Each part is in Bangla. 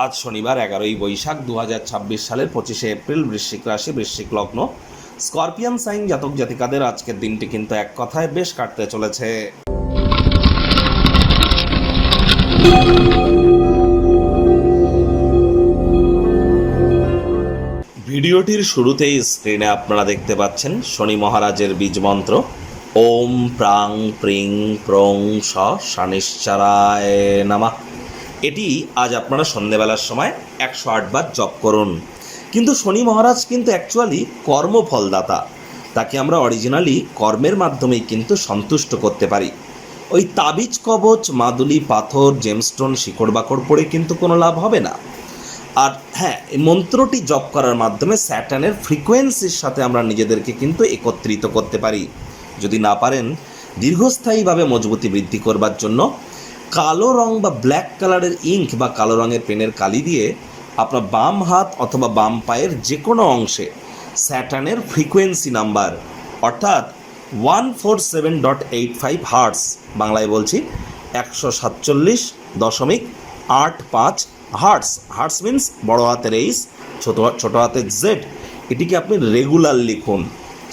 আজ শনিবার 11ই বৈশাখ 2026 সালের 25শে এপ্রিল, বৃশ্চিক রাশি, বৃশ্চিক লগ্ন, স্করপিয়ান সাইন জাতক জাতিকাদের আজকের দিনটি কিন্তু এক কথায় বেশ কাটতে চলেছে। ভিডিওটির শুরুতেই স্ক্রিনে আপনারা দেখতে পাচ্ছেন শনি মহারাজের বীজ মন্ত্র ওম প্রাং প্রিং প্রং স শনিশ্চরায় নমঃ। এটি আজ আপনারা সন্ধ্যেবেলার সময় 108 বার জপ করুন। কিন্তু শনি মহারাজ কিন্তু অ্যাকচুয়ালি কর্মফলদাতা, তাকে আমরা অরিজিনালি কর্মের মাধ্যমেই কিন্তু সন্তুষ্ট করতে পারি। ওই তাবিজ কবচ, মাদুলি, পাথর, জেমস্টোন, শিকড় বাকড় পড়ে কিন্তু কোনো লাভ হবে না। আর হ্যাঁ, এই মন্ত্রটি জপ করার মাধ্যমে স্যাটার্নের ফ্রিকোয়েন্সির সাথে আমরা নিজেদেরকে কিন্তু একত্রিত করতে পারি। যদি না পারেন, দীর্ঘস্থায়ীভাবে মজবুতি বৃদ্ধি করবার জন্য কালো রং বা ব্ল্যাক কালারের ইঙ্ক বা কালো রঙের পেনের কালি দিয়ে আপনার বাম হাত অথবা বাম পায়ের যে কোনো অংশে স্যাটার্নের ফ্রিকোয়েন্সি নাম্বার অর্থাৎ 147.85 হার্টস, বাংলায় বলছি 147.85 হার্টস। হার্টস মিন্স বড় হাতের এইচ, ছোট হাতের জেড। এটিকে আপনি রেগুলার লিখুন।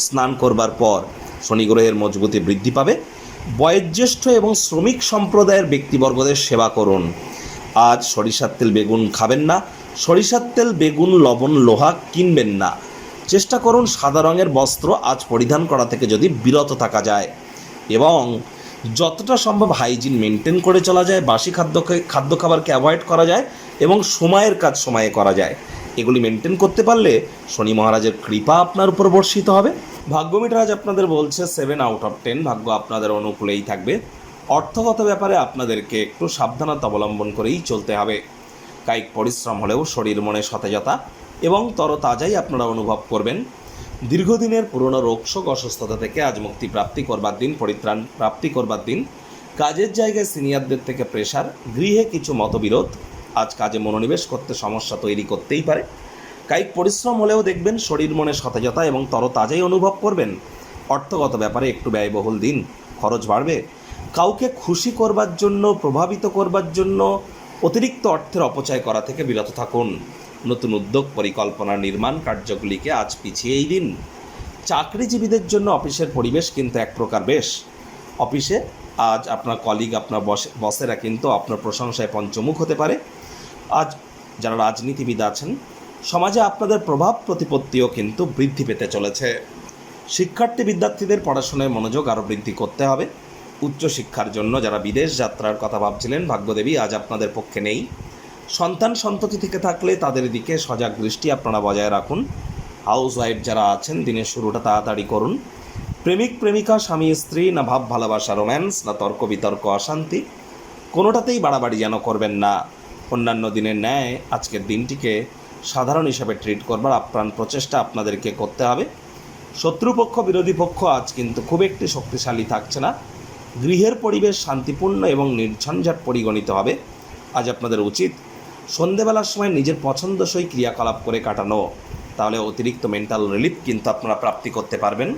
স্নান করবার পর শনি গ্রহের মজবুতি বৃদ্ধি পাবে। বয়োজ্যেষ্ঠ এবং শ্রমিক সম্প্রদায়ের ব্যক্তিবর্গদের সেবা করুন। আজ সরিষার তেল বেগুন খাবেন না। সরিষার তেল বেগুন লবণ লোহা কিনবেন না। চেষ্টা করুন সাদা রঙের বস্ত্র আজ পরিধান করা থেকে যদি বিরত থাকা যায়, এবং যতটা সম্ভব হাইজিন মেনটেন করে চলা যায়, বাসি খাদ্য খাবারকে অ্যাভয়েড করা যায় এবং সময়ের কাজ সময়ে করা যায়। এগুলি মেনটেন করতে পারলে শনি মহারাজের কৃপা আপনার উপর বর্ষিত হবে। ভাগ্যমিটার আজ আপনাদের বলছে 7/10, ভাগ্য আপনাদের অনুকূলেই থাকবে। অর্থগত ব্যাপারে আপনাদেরকে একটু সাবধানতা অবলম্বন করেই চলতে হবে। কায়িক পরিশ্রম হলেও শরীর মনে সতেজতা এবং তরতাজাই আপনারা অনুভব করবেন। দীর্ঘদিনের পুরনো রোগশোক অসুস্থতা থেকে আজ মুক্তি প্রাপ্তি করবার দিন, পরিত্রাণ প্রাপ্তি করবার দিন। কাজের জায়গায় সিনিয়রদের থেকে প্রেশার, গৃহে কিছু মতবিরোধ আজ কাজে মনোনিবেশ করতে সমস্যা তৈরি করতেই পারে। কায়িক পরিশ্রম হলেও দেখবেন শরীর মনে সতেজতা এবং তরতাজাই অনুভব করবেন। অর্থগত ব্যাপারে একটু ব্যয়বহুল দিন, খরচ বাড়বে। কাউকে খুশি করবার জন্য, প্রভাবিত করবার জন্য অতিরিক্ত অর্থের অপচয় করা থেকে বিরত থাকুন। নতুন উদ্যোগ, পরিকল্পনা, নির্মাণ কার্যগুলিকে আজ পিছিয়েই দিন। চাকরিজীবীদের জন্য অফিসের পরিবেশ কিন্তু এক প্রকার বেশ। অফিসে আজ আপনার কলিগ, আপনার বসেরা কিন্তু আপনার প্রশংসায় পঞ্চমুখ হতে পারে। আজ যারা রাজনীতিবিদ আছেন, সমাজে আপনাদের প্রভাব প্রতিপত্তিও কিন্তু বৃদ্ধি পেতে চলেছে। শিক্ষার্থী বিদ্যার্থীদের পড়াশোনায় মনোযোগ আরও বৃদ্ধি করতে হবে। উচ্চশিক্ষার জন্য যারা বিদেশ যাত্রার কথা ভাবছিলেন, ভাগ্যদেবী আজ আপনাদের পক্ষে নেই। সন্তান সন্ততি থেকে থাকলে তাদের দিকে সজাগ দৃষ্টি আপনারা বজায় রাখুন। হাউস ওয়াইফ যারা আছেন, দিনের শুরুটা তাড়াতাড়ি করুন। প্রেমিক প্রেমিকা, স্বামী স্ত্রী, না ভাব ভালোবাসা রোম্যান্স, না তর্ক বিতর্ক অশান্তি, কোনোটাতেই বাড়াবাড়ি যেন করবেন না। অন্যান্য দিনের ন্যায় আজকের দিনটিকে সাধারণ হিসাবে ট্রিট করবার আপ্রাণ প্রচেষ্টা আপনাদেরকে করতে হবে। শত্রুপক্ষ, বিরোধী পক্ষ আজ কিন্তু খুব একটি শক্তিশালী থাকছে না। গৃহের পরিবেশ শান্তিপূর্ণ এবং নির্ঝঞ্ঝাট পরিগণিত হবে। আজ আপনাদের উচিত সন্ধেবেলার সময় নিজের পছন্দসই ক্রিয়াকলাপ করে কাটানো, তাহলে অতিরিক্ত মেন্টাল রিলিফ কিন্তু আপনারা প্রাপ্তি করতে পারবেন।